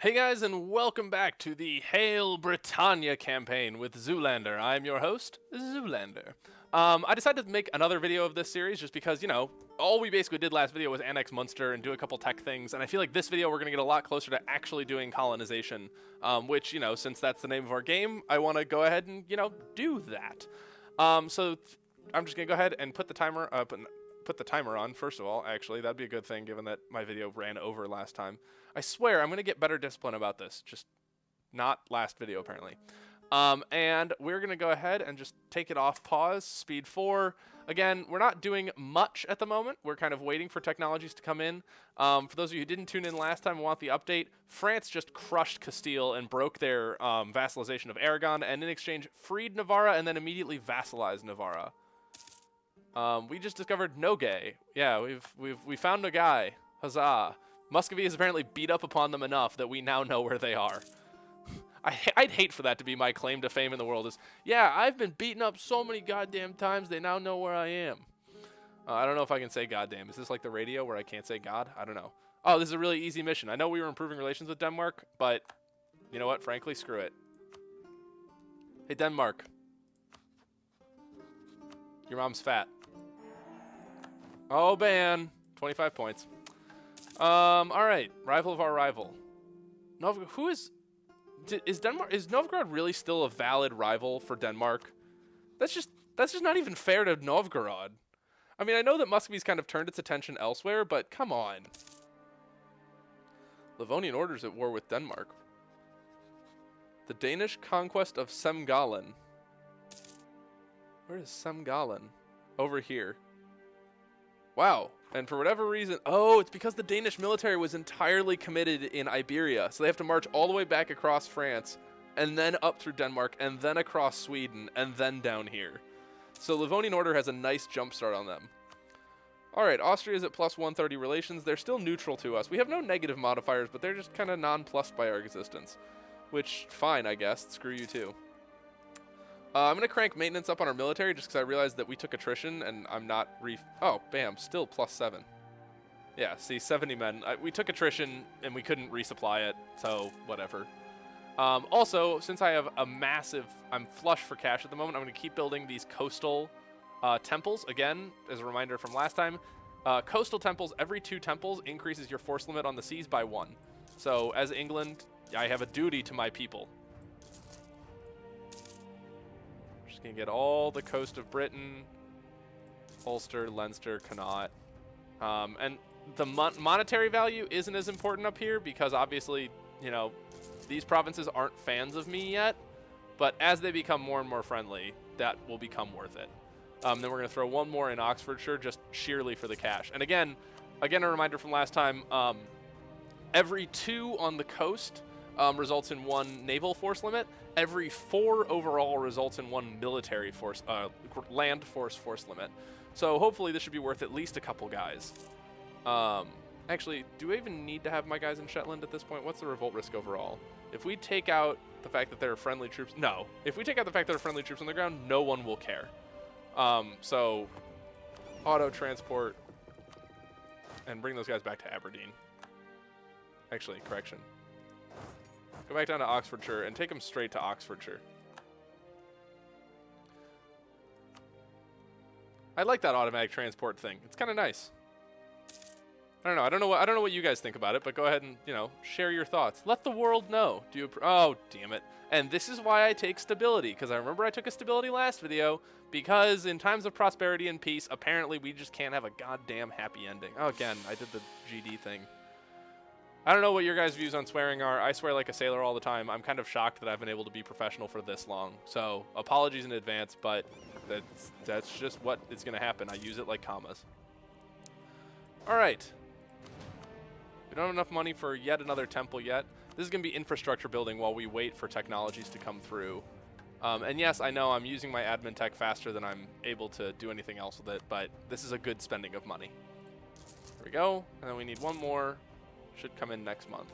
Hey guys, and welcome back to the Hail Britannia campaign with Zoolander. I'm your host, Zoolander. I decided to make another video of this series just because, all we basically did last video was annex Munster and do a couple tech things, and I feel like this video we're going to get a lot closer to actually doing colonization, which, since that's the name of our game, I want to go ahead and, do that. So I'm just going to go ahead and put the timer up and put the timer on, first of all, actually. That'd be a good thing, given that my video ran over last time. I swear, I'm going to get better discipline about this. Just not last video, apparently. And we're going to go ahead and just take it off pause, speed 4. Again, we're not doing much at the moment. We're kind of waiting for technologies to come in. For those of you who didn't tune in last time and want the update, France just crushed Castile and broke their vassalization of Aragon, and in exchange freed Navarra and then immediately vassalized Navarra. We just discovered Nogay. Yeah, we found a guy. Huzzah. Muscovy has apparently beat up upon them enough that we now know where they are. I'd hate for that to be my claim to fame in the world is, yeah, I've been beaten up so many goddamn times, they now know where I am. I don't know if I can say goddamn. Is this like the radio where I can't say God? I don't know. Oh, this is a really easy mission. I know we were improving relations with Denmark, but you know what? Frankly, screw it. Hey, Denmark. Your mom's fat. Oh, ban. 25 points. All right. Rival of our rival. Who is Denmark? Is Novgorod really still a valid rival for Denmark? That's just not even fair to Novgorod. I mean, I know that Muscovy's kind of turned its attention elsewhere, but come on. Livonian Order's at war with Denmark. The Danish conquest of Semgallen. Where is Semgallen? Over here. Wow. And for whatever reason, oh, it's because the Danish military was entirely committed in Iberia. So they have to march all the way back across France, and then up through Denmark, and then across Sweden, and then down here. So Livonian Order has a nice jump start on them. All right, Austria's at plus 130 relations. They're still neutral to us. We have no negative modifiers, but they're just kind of nonplussed by our existence. Which, fine, I guess. Screw you too. I'm going to crank maintenance up on our military just because I realized that we took attrition and I'm not oh, bam, still plus 7. Yeah, see, 70 men. We took attrition and we couldn't resupply it, so whatever. Also, since I have a massive... I'm flush for cash at the moment, I'm going to keep building these coastal temples. Again, as a reminder from last time, coastal temples, every 2 temples increases your force limit on the seas by 1. So, as England, I have a duty to my people. Can get all the coast of Britain, Ulster, Leinster, Connaught. And the monetary value isn't as important up here because obviously, these provinces aren't fans of me yet. But as they become more and more friendly, that will become worth it. Then we're going to throw one more in Oxfordshire just sheerly for the cash. And again, a reminder from last time, every 2 on the coast results in 1 naval force limit. Every 4 overall results in 1 military force, land force limit. So hopefully this should be worth at least a couple guys. Actually, do I even need to have my guys in Shetland at this point? What's the revolt risk overall? If we take out the fact that there are friendly troops, no. If we take out the fact that there are friendly troops on the ground, no one will care. So auto transport and bring those guys back to Aberdeen. Actually, correction. Go back down to Oxfordshire and take them straight to Oxfordshire. I like that automatic transport thing. It's kind of nice. I don't know. I don't know what you guys think about it, but go ahead and, share your thoughts. Let the world know. Oh, damn it. And this is why I take stability, because I remember I took a stability last video, because in times of prosperity and peace, apparently we just can't have a goddamn happy ending. Oh, again, I did the GD thing. I don't know what your guys' views on swearing are. I swear like a sailor all the time. I'm kind of shocked that I've been able to be professional for this long. So apologies in advance, but that's just what is going to happen. I use it like commas. All right. We don't have enough money for yet another temple yet. This is going to be infrastructure building while we wait for technologies to come through. And yes, I know I'm using my admin tech faster than I'm able to do anything else with it, but this is a good spending of money. There we go. And then we need one more. Should come in next month.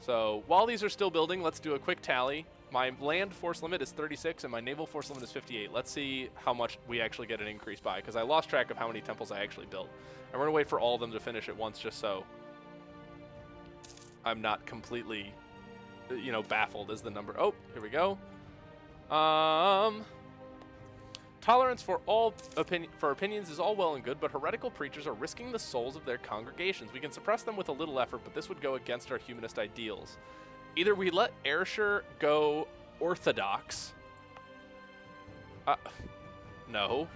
So while these are still building, let's do a quick tally. My land force limit is 36 and my naval force limit is 58. Let's see how much we actually get an increase by, because I lost track of how many temples I actually built. And we're going to wait for all of them to finish at once just so I'm not completely, baffled as the number. Oh, here we go. Tolerance for opinions is all well and good, but heretical preachers are risking the souls of their congregations. We can suppress them with a little effort, but this would go against our humanist ideals. Either we let Ayrshire go orthodox. No.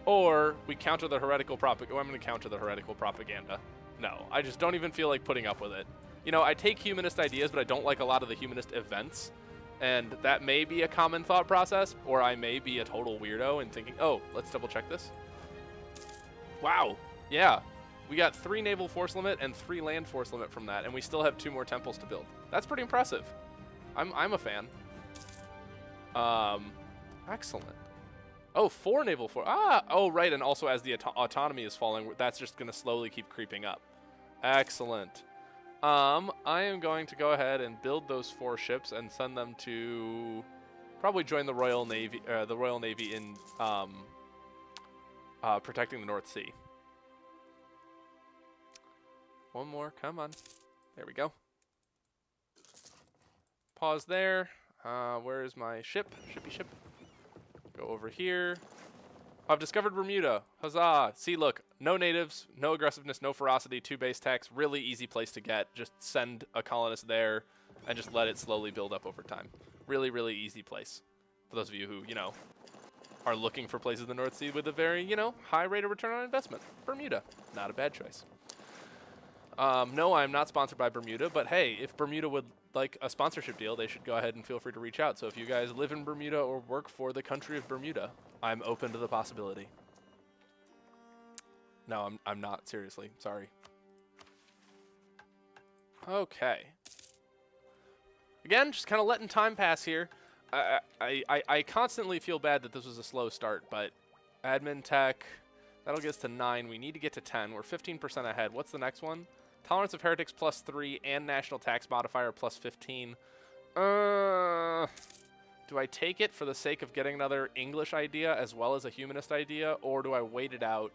Or we counter the heretical propaganda. I'm going to counter the heretical propaganda. No, I just don't even feel like putting up with it. I take humanist ideas, but I don't like a lot of the humanist events. And that may be a common thought process, or I may be a total weirdo and thinking, oh, let's double check this. Wow. Yeah. We got 3 naval force limit and 3 land force limit from that, and we still have 2 more temples to build. That's pretty impressive. I'm a fan. Excellent. Oh, 4 naval force. Oh, right. And also as the autonomy is falling, that's just going to slowly keep creeping up. Excellent. I am going to go ahead and build those 4 ships and send them to probably join the Royal Navy. In protecting the North Sea. One more, come on. There we go. Pause there. Where is my ship? Shippy ship. Go over here. I've discovered Bermuda. Huzzah. See, look, no natives, no aggressiveness, no ferocity, 2 base techs. Really easy place to get. Just send a colonist there and just let it slowly build up over time. Really, really easy place. For those of you who, are looking for places in the North Sea with a very, high rate of return on investment. Bermuda. Not a bad choice. No, I'm not sponsored by Bermuda, but hey, if Bermuda would like a sponsorship deal, they should go ahead and feel free to reach out. So if you guys live in Bermuda or work for the country of Bermuda, I'm open to the possibility. No, I'm not, seriously. Sorry. Okay. Again, just kind of letting time pass here. I constantly feel bad that this was a slow start, but admin tech, that'll get us to 9. We need to get to 10. We're 15% ahead. What's the next one? Tolerance of heretics +3 and national tax modifier +15. Do I take it for the sake of getting another English idea as well as a humanist idea, or do I wait it out?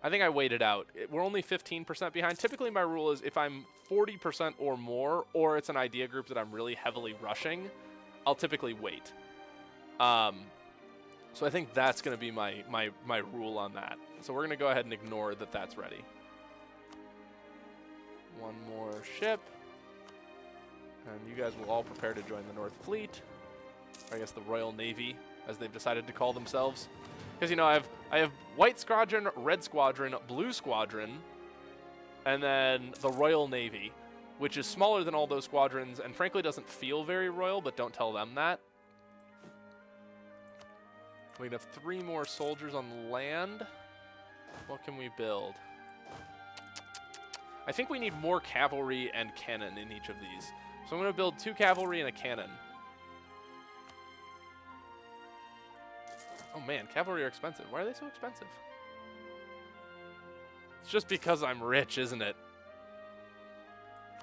I think I wait it out. We're only 15% behind. Typically my rule is if I'm 40% or more, or it's an idea group that I'm really heavily rushing, I'll typically wait. So I think that's going to be my rule on that. So we're going to go ahead and ignore that that's ready. One more ship. And you guys will all prepare to join the North Fleet. Or I guess the Royal Navy, as they've decided to call themselves. Because, I have White Squadron, Red Squadron, Blue Squadron, and then the Royal Navy, which is smaller than all those squadrons and frankly doesn't feel very royal, but don't tell them that. We have 3 more soldiers on land. What can we build? I think we need more cavalry and cannon in each of these. So I'm going to build 2 cavalry and a cannon. Oh man, cavalry are expensive. Why are they so expensive? It's just because I'm rich, isn't it?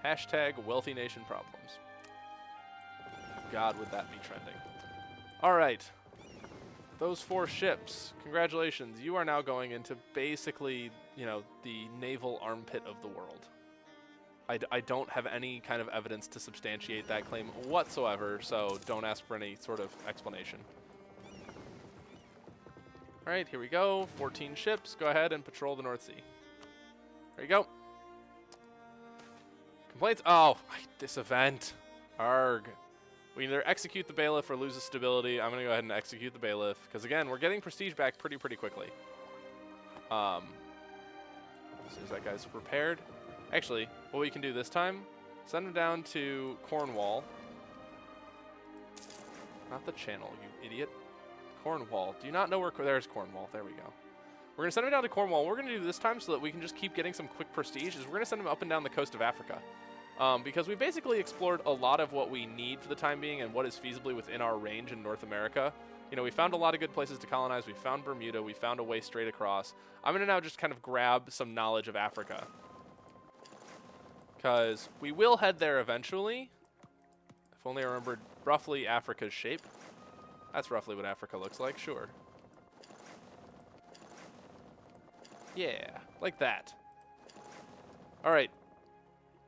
Hashtag wealthy nation problems. God, would that be trending. All right. Those 4 ships, congratulations. You are now going into basically, the naval armpit of the world. I don't have any kind of evidence to substantiate that claim whatsoever, so don't ask for any sort of explanation. All right, here we go. 14 ships. Go ahead and patrol the North Sea. There you go. Complaints? Oh, this event. Arg. We either execute the bailiff or lose the stability. I'm going to go ahead and execute the bailiff. Because, again, we're getting prestige back pretty quickly. As soon as that guy's prepared. Actually, what we can do this time, send him down to Cornwall. Not the Channel, you idiot. Cornwall. Do you not know where... There's Cornwall. There we go. We're going to send him down to Cornwall. What we're going to do this time so that we can just keep getting some quick prestige is we're going to send him up and down the coast of Africa. Because we basically explored a lot of what we need for the time being and what is feasibly within our range in North America. We found a lot of good places to colonize. We found Bermuda. We found a way straight across. I'm going to now just kind of grab some knowledge of Africa. Because we will head there eventually. If only I remembered roughly Africa's shape. That's roughly what Africa looks like, sure. Yeah, like that. All right.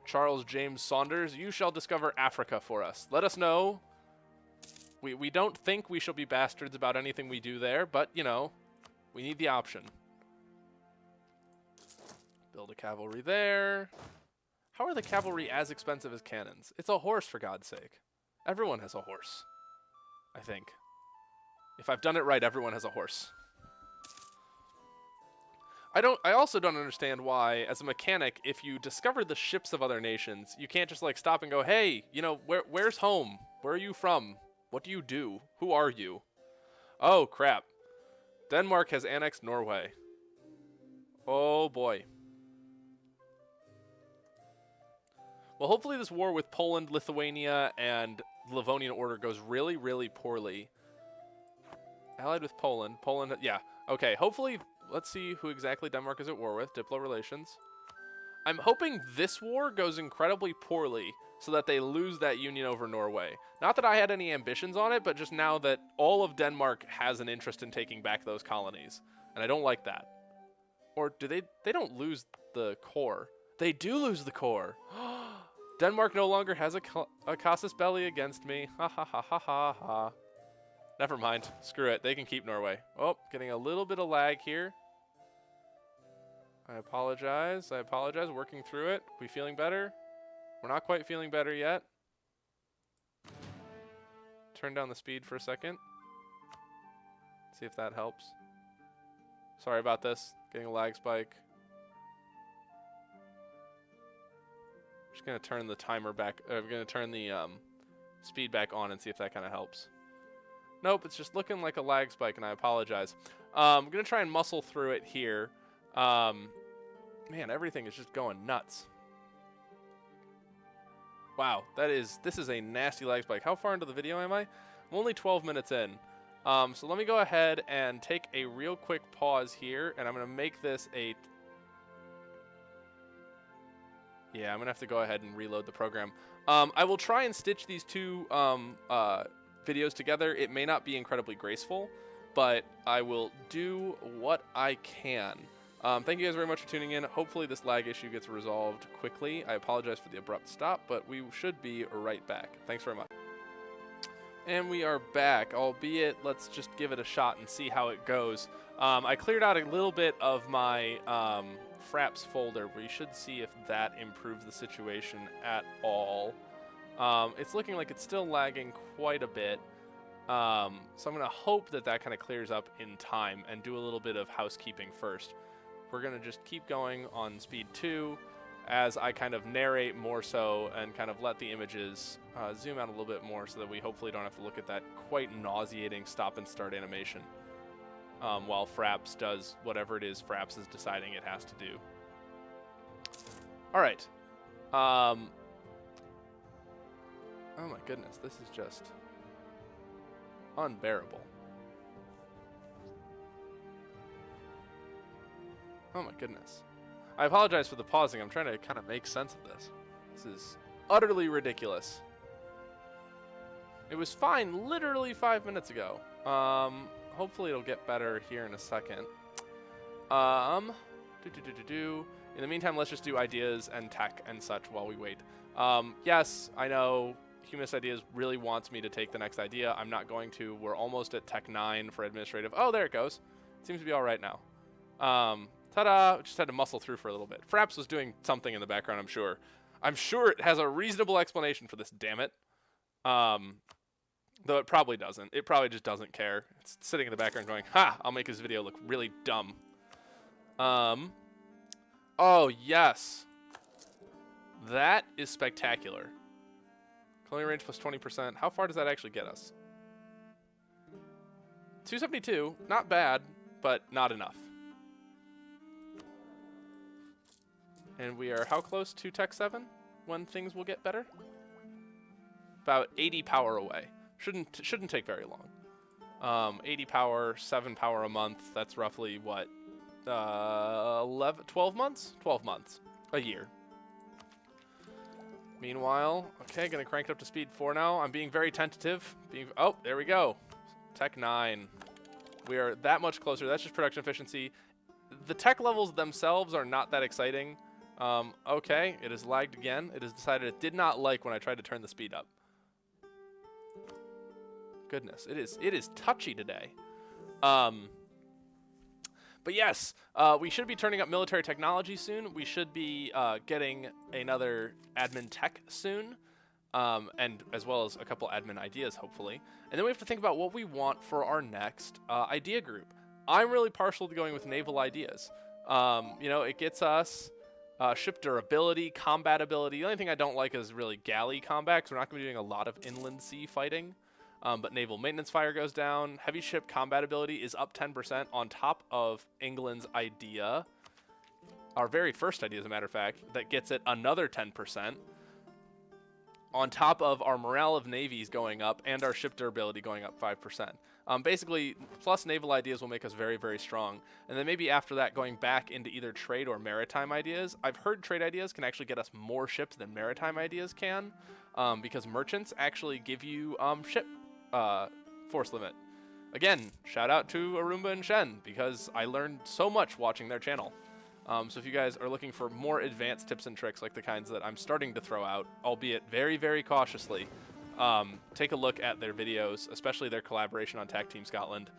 Charles James Saunders, you shall discover Africa for us. Let us know. We don't think we shall be bastards about anything we do there, but, you know, we need the option. Build a cavalry there. How are the cavalry as expensive as cannons? It's a horse, for God's sake. Everyone has a horse, I think. If I've done it right, everyone has a horse. I also don't understand why, as a mechanic, if you discover the ships of other nations, you can't just like stop and go, hey, you know, where's home? Where are you from? What do you do? Who are you? Oh, crap. Denmark has annexed Norway. Oh, boy. Well, hopefully this war with Poland, Lithuania, and the Livonian Order goes really, really poorly. Allied with Poland. Poland, yeah. Okay, hopefully, let's see who exactly Denmark is at war with. Diplo relations. I'm hoping this war goes incredibly poorly so that they lose that union over Norway. Not that I had any ambitions on it, but just now that all of Denmark has an interest in taking back those colonies. And I don't like that. Or do they don't lose the core. They do lose the core. Denmark no longer has a casus belli against me. Ha ha ha ha ha ha. Never mind. Screw it. They can keep Norway. Oh, getting a little bit of lag here. I apologize. I apologize. Working through it. We feeling better? We're not quite feeling better yet. Turn down the speed for a second. See if that helps. Sorry about this. Getting a lag spike. Just going to turn the timer back. We're going to turn the speed back on and see if that kind of helps. Nope, it's just looking like a lag spike, and I apologize. I'm going to try and muscle through it here. Man, everything is just going nuts. Wow, this is a nasty lag spike. How far into the video am I? I'm only 12 minutes in. So let me go ahead and take a real quick pause here, and I'm going to make this a... Yeah, I'm going to have to go ahead and reload the program. I will try and stitch these two videos together. It may not be incredibly graceful, but I will do what I can. Thank you guys very much for tuning in. Hopefully this lag issue gets resolved quickly. I apologize for the abrupt stop, but we should be right back. Thanks very much. And we are back, albeit let's just give it a shot and see how it goes. I cleared out a little bit of my FRAPS folder. We should see if that improves the situation at all. It's looking like it's still lagging quite a bit. So I'm going to hope that that kind of clears up in time and do a little bit of housekeeping first. We're going to just keep going on speed 2 as I kind of narrate more so and kind of let the images zoom out a little bit more so that we hopefully don't have to look at that quite nauseating stop and start animation while FRAPS does whatever it is FRAPS is deciding it has to do. All right. Oh my goodness, this is just unbearable. Oh my goodness. I apologize for the pausing. I'm trying to kind of make sense of this. This is utterly ridiculous. It was fine literally 5 minutes ago. Hopefully it'll get better here in a second. In the meantime, let's just do ideas and tech and such while we wait. Yes, I know Humanist Ideas really wants me to take the next idea. I'm not going to. We're almost at Tech 9 for administrative. Oh, there it goes. It seems to be all right now. Ta-da! Just had to muscle through for a little bit. FRAPS was doing something in the background, I'm sure. I'm sure it has a reasonable explanation for this, damn it. Though it probably doesn't. It probably just doesn't care. It's sitting in the background going, ha! I'll make this video look really dumb. Oh, yes. That is spectacular. Colonial range plus 20%. How far does that actually get us? 272. Not bad, but not enough. And we are how close to Tech 7 when things will get better? About 80 power away. Shouldn't take very long. 80 power, 7 power a month. That's roughly what? 12 months? 12 months. A year. Meanwhile, okay, gonna crank it up to speed 4 now. I'm being very tentative. Oh, there we go. Tech 9. We are that much closer. That's just production efficiency. The tech levels themselves are not that exciting. Okay, it has lagged again. It has decided it did not like when I tried to turn the speed up. Goodness, it is touchy today. But yes, we should be turning up military technology soon. We should be getting another admin tech soon, and as well as a couple admin ideas, hopefully. And then we have to think about what we want for our next idea group. I'm really partial to going with naval ideas. You know, it gets us ship durability, combat ability. The only thing I don't like is really galley combat, because we're not going to be doing a lot of inland sea fighting. But naval maintenance fire goes down. Heavy ship combat ability is up 10% on top of England's idea. Our very first idea, as a matter of fact, that gets it another 10%. On top of our morale of navies going up and our ship durability going up 5%. Basically, plus naval ideas will make us very, very strong. And then maybe after that, going back into either trade or maritime ideas. I've heard trade ideas can actually get us more ships than maritime ideas can, because merchants actually give you ship force limit. Again, shout out to Arumba and Shen, because I learned so much watching their channel. So if you guys are looking for more advanced tips and tricks like the kinds that I'm starting to throw out, albeit very, very cautiously, take a look at their videos, especially their collaboration on Tag Team Scotland,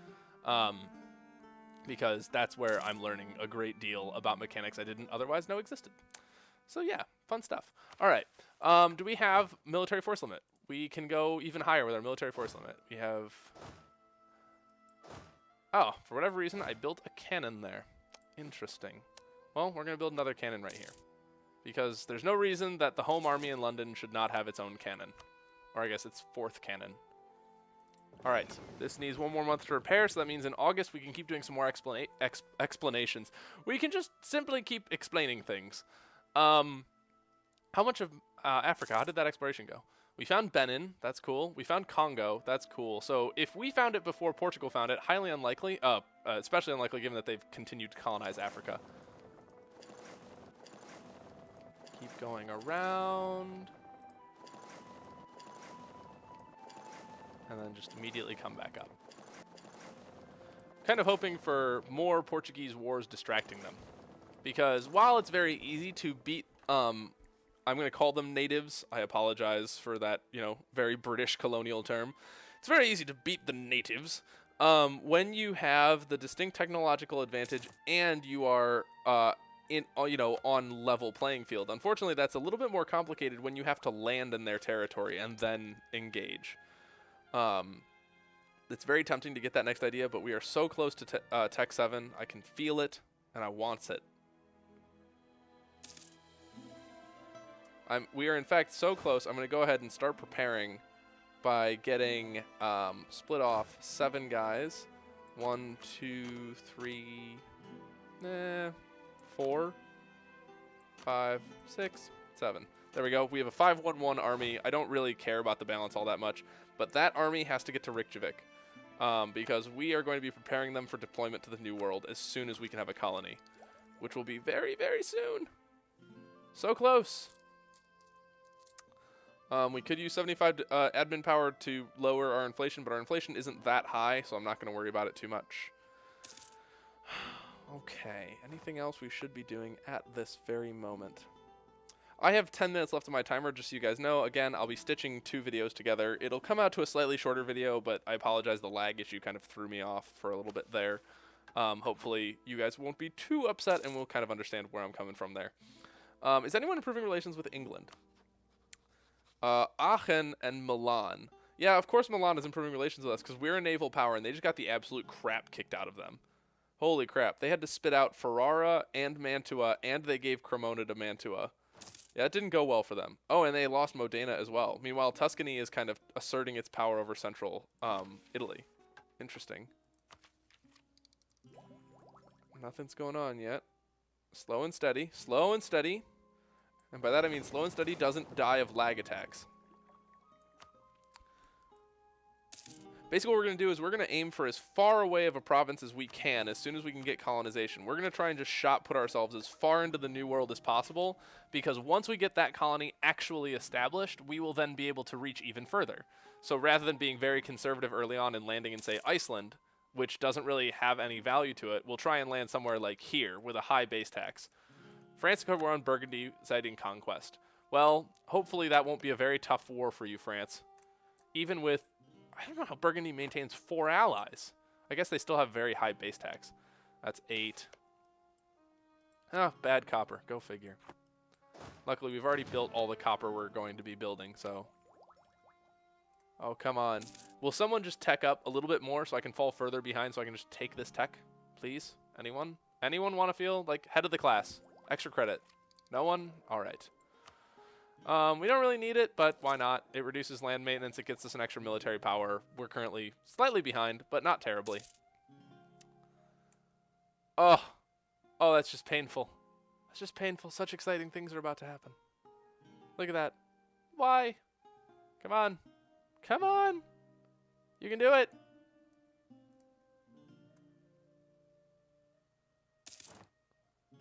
because that's where I'm learning a great deal about mechanics I didn't otherwise know existed. So yeah, fun stuff. All right, do we have military force limit? We can go even higher with our military force limit. We have... Oh, for whatever reason, I built a cannon there. Interesting. Well, we're going to build another cannon right here, because there's no reason that the home army in London should not have its own cannon. Or I guess its fourth cannon. All right, this needs one more month to repair, so that means in August we can keep doing some more explanations. We can just simply keep explaining things. How much of Africa, how did that exploration go? We found Benin, that's cool. We found Congo, that's cool. So if we found it before Portugal found it, highly unlikely, especially unlikely given that they've continued to colonize Africa. Keep going around. And then just immediately come back up. Kind of hoping for more Portuguese wars distracting them. Because while it's very easy to beat, I'm going to call them natives. I apologize for that, you know, very British colonial term. It's very easy to beat the natives when you have the distinct technological advantage and you are on level playing field. Unfortunately, that's a little bit more complicated when you have to land in their territory and then engage. It's very tempting to get that next idea, but we are so close to Tech 7. I can feel it, and I want it. We are, in fact, so close. I'm going to go ahead and start preparing by getting split off 7 guys. 1, 2, 3, 4, 5, 6, 7. There we go. We have a 5-1-1 army. I don't really care about the balance all that much, but that army has to get to Reykjavik because we are going to be preparing them for deployment to the New World as soon as we can have a colony, which will be very, very soon. So close. We could use 75 admin power to lower our inflation, but our inflation isn't that high, so I'm not going to worry about it too much. Okay, anything else we should be doing at this very moment? I have 10 minutes left on my timer, just so you guys know. Again, I'll be stitching 2 videos together. It'll come out to a slightly shorter video, but I apologize, the lag issue kind of threw me off for a little bit there. Hopefully you guys won't be too upset and we'll kind of understand where I'm coming from there. Is anyone improving relations with England? Aachen and Milan. Yeah, of course Milan is improving relations with us because we're a naval power and they just got the absolute crap kicked out of them. Holy crap. They had to spit out Ferrara and Mantua, and they gave Cremona to Mantua. Yeah, it didn't go well for them. Oh, and they lost Modena as well. Meanwhile, Tuscany is kind of asserting its power over central Italy. Interesting. Nothing's going on yet. Slow and steady. Slow and steady. And by that I mean slow and steady doesn't die of lag attacks. Basically what we're going to do is we're going to aim for as far away of a province as we can as soon as we can get colonization. We're going to try and just shot put ourselves as far into the New World as possible, because once we get that colony actually established, we will then be able to reach even further. So rather than being very conservative early on and landing in, say, Iceland, which doesn't really have any value to it, we'll try and land somewhere like here with a high base tax. France declared war on Burgundy, citing conquest. Well, hopefully that won't be a very tough war for you, France. Even with, I don't know how Burgundy maintains 4 allies. I guess they still have very high base tax. That's 8. Oh, bad copper. Go figure. Luckily, we've already built all the copper we're going to be building, so... Oh, come on. Will someone just tech up a little bit more so I can fall further behind so I can just take this tech? Please? Anyone? Anyone want to feel like head of the class? Extra credit. No one? All right. We don't really need it, but why not? It reduces land maintenance. It gets us an extra military power. We're currently slightly behind, but not terribly. Oh. Oh, that's just painful. That's just painful. Such exciting things are about to happen. Look at that. Why? Come on. Come on. You can do it.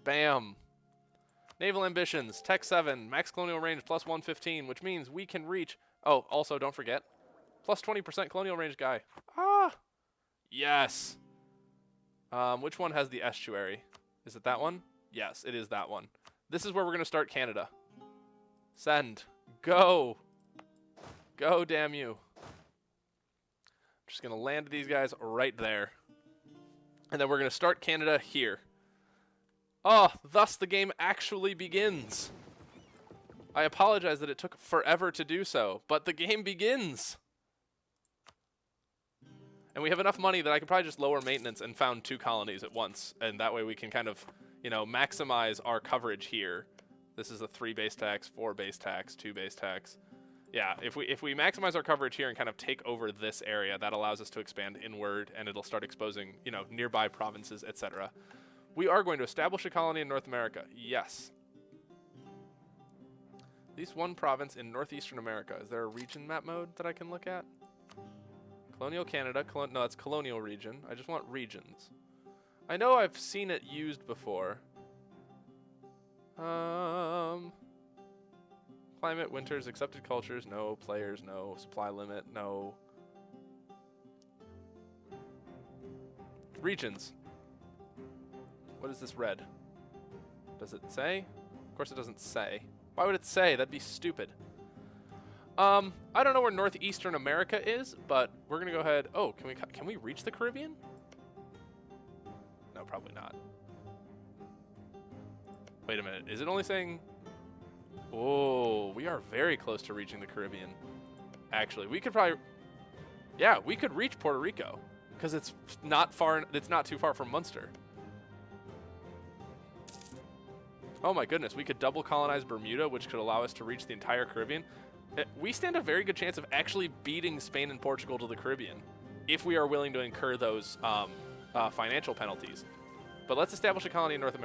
Bam. Naval ambitions. Tech 7. Max colonial range plus 115, which means we can reach... Oh, also, don't forget. Plus 20% colonial range guy. Ah. Yes. Which one has the estuary? Is it that one? Yes, it is that one. This is where we're going to start Canada. Send. Go. Go, damn you. I'm just going to land these guys right there. And then we're going to start Canada here. Oh, thus the game actually begins. I apologize that it took forever to do so, but the game begins. And we have enough money that I could probably just lower maintenance and found 2 colonies at once. And that way we can kind of, you know, maximize our coverage here. This is a 3 base tax, 4 base tax, 2 base tax. Yeah, if we maximize our coverage here and kind of take over this area, that allows us to expand inward, and it'll start exposing, you know, nearby provinces, etc. We are going to establish a colony in North America. Yes. At least 1 province in northeastern America. Is there a region map mode that I can look at? Colonial Canada. No, that's colonial region. I just want regions. I know I've seen it used before. Climate, winters, accepted cultures, no. Players, no. Supply limit, no. Regions. What is this red? Does it say? Of course it doesn't say. Why would it say? That'd be stupid. I don't know where northeastern America is, but we're gonna go ahead. Oh, can we reach the Caribbean? No, probably not. Wait a minute. Is it only saying? Oh, we are very close to reaching the Caribbean. Actually, we could probably. Yeah, we could reach Puerto Rico because it's not far. It's not too far from Munster. Oh my goodness, we could double colonize Bermuda, which could allow us to reach the entire Caribbean. We stand a very good chance of actually beating Spain and Portugal to the Caribbean if we are willing to incur those financial penalties. But let's establish a colony in Northern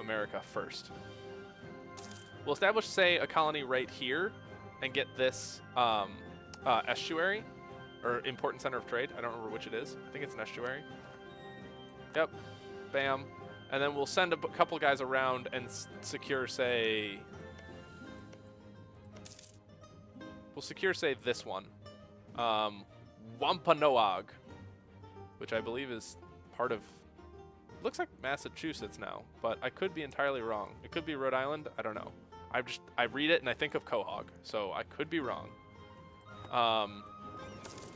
America first. We'll establish, say, a colony right here and get this estuary, or important center of trade. I don't remember which it is. I think it's an estuary. Yep. Bam. And then we'll send a couple guys around and secure, say... We'll secure, say, this one. Wampanoag, which I believe is part of... Looks like Massachusetts now, but I could be entirely wrong. It could be Rhode Island. I don't know. I read it and I think of Quahog, so I could be wrong.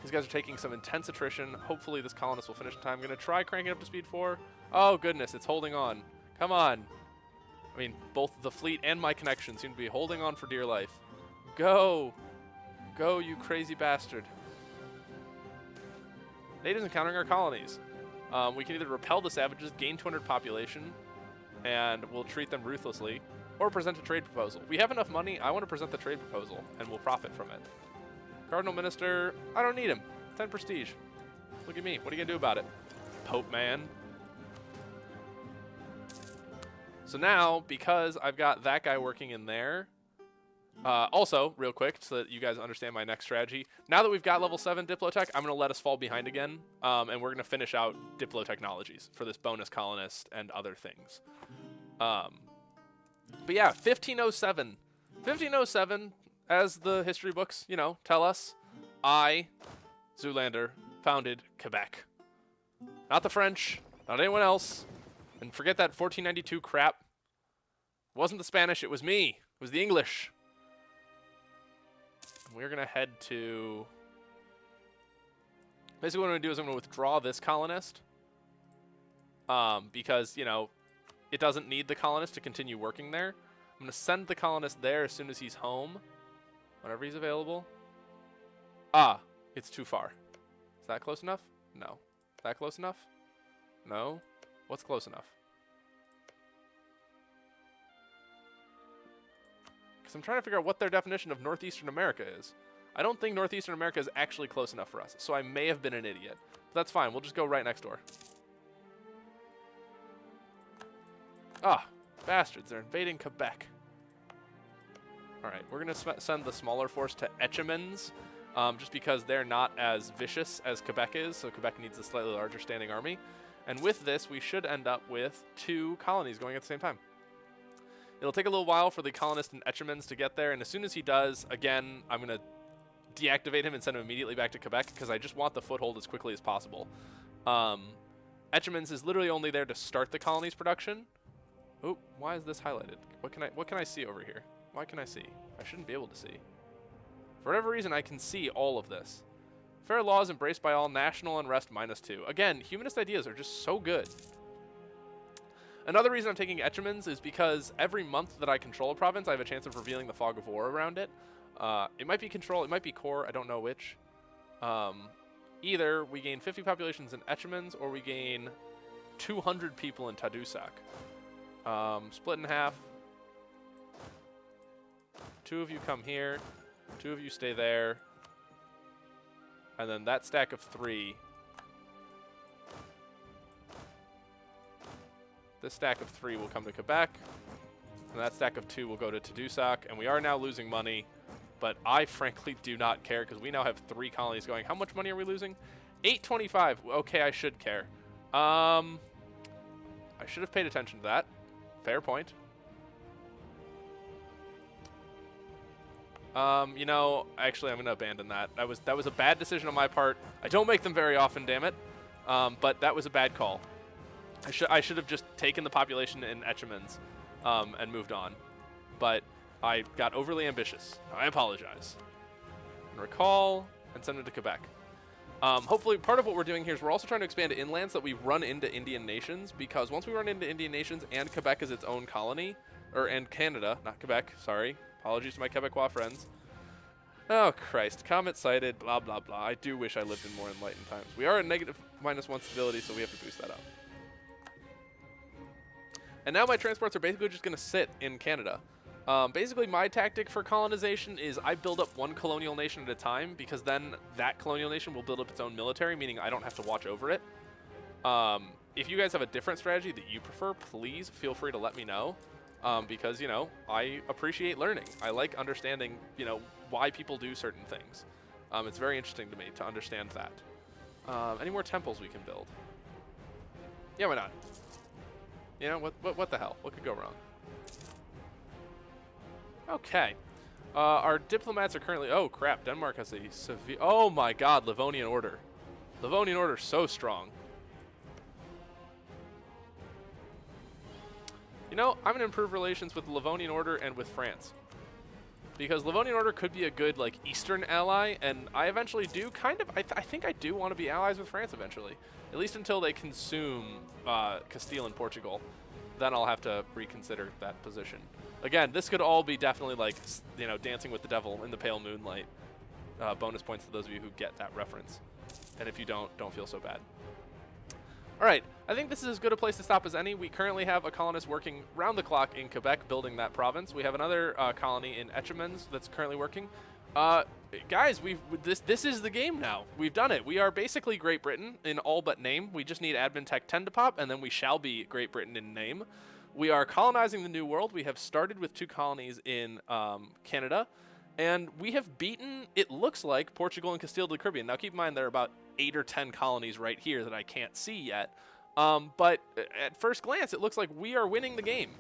These guys are taking some intense attrition. Hopefully this colonist will finish in time. I'm going to try cranking up to speed 4. Oh, goodness, it's holding on. Come on. I mean, both the fleet and my connection seem to be holding on for dear life. Go. Go, you crazy bastard. Natives encountering our colonies. We can either repel the savages, gain 200 population, and we'll treat them ruthlessly, or present a trade proposal. We have enough money. I want to present the trade proposal, and we'll profit from it. Cardinal Minister, I don't need him. 10 prestige. Look at me. What are you going to do about it? Pope man. So now, because I've got that guy working in there, also, real quick, so that you guys understand my next strategy, now that we've got level 7 Diplotech, I'm going to let us fall behind again, and we're going to finish out Diplotechnologies for this bonus colonist and other things. But yeah, 1507. 1507, as the history books, you know, tell us, I, Zoolander, founded Quebec. Not the French, not anyone else, and forget that 1492 crap. It wasn't the Spanish, it was me. It was the English. We're going to head to... Basically what I'm going to do is I'm going to withdraw this colonist. Because, you know, it doesn't need the colonist to continue working there. I'm going to send the colonist there as soon as he's home. Whenever he's available. Ah, it's too far. Is that close enough? No. Is that close enough? No. What's close enough? Because I'm trying to figure out what their definition of Northeastern America is. I don't think Northeastern America is actually close enough for us, so I may have been an idiot. But that's fine. We'll just go right next door. Ah, bastards. They're invading Quebec. Alright, we're going to send the smaller force to Etchemins, just because they're not as vicious as Quebec is, so Quebec needs a slightly larger standing army. And with this, we should end up with 2 colonies going at the same time. It'll take a little while for the colonist in Etchemins to get there, and as soon as he does, again, I'm going to deactivate him and send him immediately back to Quebec, because I just want the foothold as quickly as possible. Etchemins is literally only there to start the colony's production. Oh, why is this highlighted? What can I see over here? Why can I see? I shouldn't be able to see. For whatever reason, I can see all of this. Fair laws embraced by all, national unrest -2. Again, humanist ideas are just so good. Another reason I'm taking Etchemins is because every month that I control a province, I have a chance of revealing the fog of war around it. It might be control, it might be core, I don't know which. Either we gain 50 populations in Etchemins, or we gain 200 people in Tadoussac. Split in half. 2 of you come here, 2 of you stay there, and then that stack of 3. This stack of 3 will come to Quebec, and that stack of 2 will go to Tadoussac, and we are now losing money, but I frankly do not care because we now have 3 colonies going. How much money are we losing? 825. Okay, I should care. I should have paid attention to that. Fair point. You know, actually, I'm going to abandon that. That was a bad decision on my part. I don't make them very often, damn it. But that was a bad call. I should have just taken the population in Etchemins and moved on. But I got overly ambitious. I apologize. And recall and send it to Quebec. Hopefully, part of what we're doing here is we're also trying to expand to inland so that we run into Indian nations, because once we run into Indian nations and Quebec is its own colony, and Canada, not Quebec, sorry. Apologies to my Quebecois friends. Oh, Christ. Comet sighted, blah, blah, blah. I do wish I lived in more enlightened times. We are at -1 stability, so we have to boost that up. And now my transports are basically just going to sit in Canada. Basically, my tactic for colonization is I build up one colonial nation at a time, because then that colonial nation will build up its own military, meaning I don't have to watch over it. If you guys have a different strategy that you prefer, please feel free to let me know. Because, you know, I appreciate learning. I like understanding, you know, why people do certain things. It's very interesting to me to understand that. Any more temples we can build? Yeah, why not? You know, what the hell? What could go wrong? Okay. Our diplomats are currently... Oh, crap. Denmark has a severe... Oh, my God. Livonian Order. Livonian Order so strong. You know, I'm going to improve relations with the Livonian Order and with France. Because Livonian Order could be a good, like, Eastern ally, and I eventually do kind of... I think I do want to be allies with France eventually. At least until they consume Castile and Portugal. Then I'll have to reconsider that position. Again, this could all be definitely, like, you know, Dancing with the Devil in the Pale Moonlight. Bonus points to those of you who get that reference. And if you don't feel so bad. All right, I think this is as good a place to stop as any. We currently have a colonist working round the clock in Quebec, building that province. We have another colony in Etchemins that's currently working. Guys, this is the game now. We've done it. We are basically Great Britain in all but name. We just need Admin Tech 10 to pop, and then we shall be Great Britain in name. We are colonizing the New World. We have started with 2 colonies in Canada, and we have beaten, it looks like, Portugal and Castile de Caribbean. Now, keep in mind, there are about 8 or 10 colonies right here that I can't see yet. But at first glance, it looks like we are winning the game.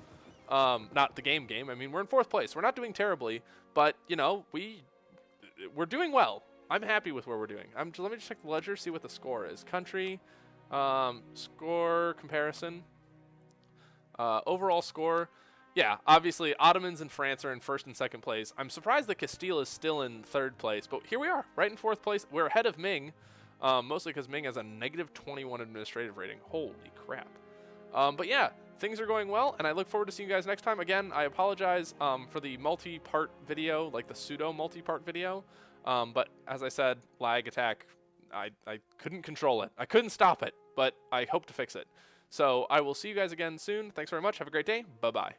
Not the game. I mean, we're in 4th place. We're not doing terribly, but, you know, we're doing well. I'm happy with where we're doing. Let me just check the ledger, see what the score is. Country, score comparison. Overall score, Yeah, obviously, Ottomans and France are in first and second place. I'm surprised that Castile is still in third place, but here we are, right in fourth place. We're ahead of Ming, mostly because Ming has a -21 administrative rating. Holy crap. But yeah, things are going well, and I look forward to seeing you guys next time. Again, I apologize for the multi-part video, like the pseudo multi-part video. But as I said, lag attack, I couldn't control it. I couldn't stop it, but I hope to fix it. So I will see you guys again soon. Thanks very much. Have a great day. Bye-bye.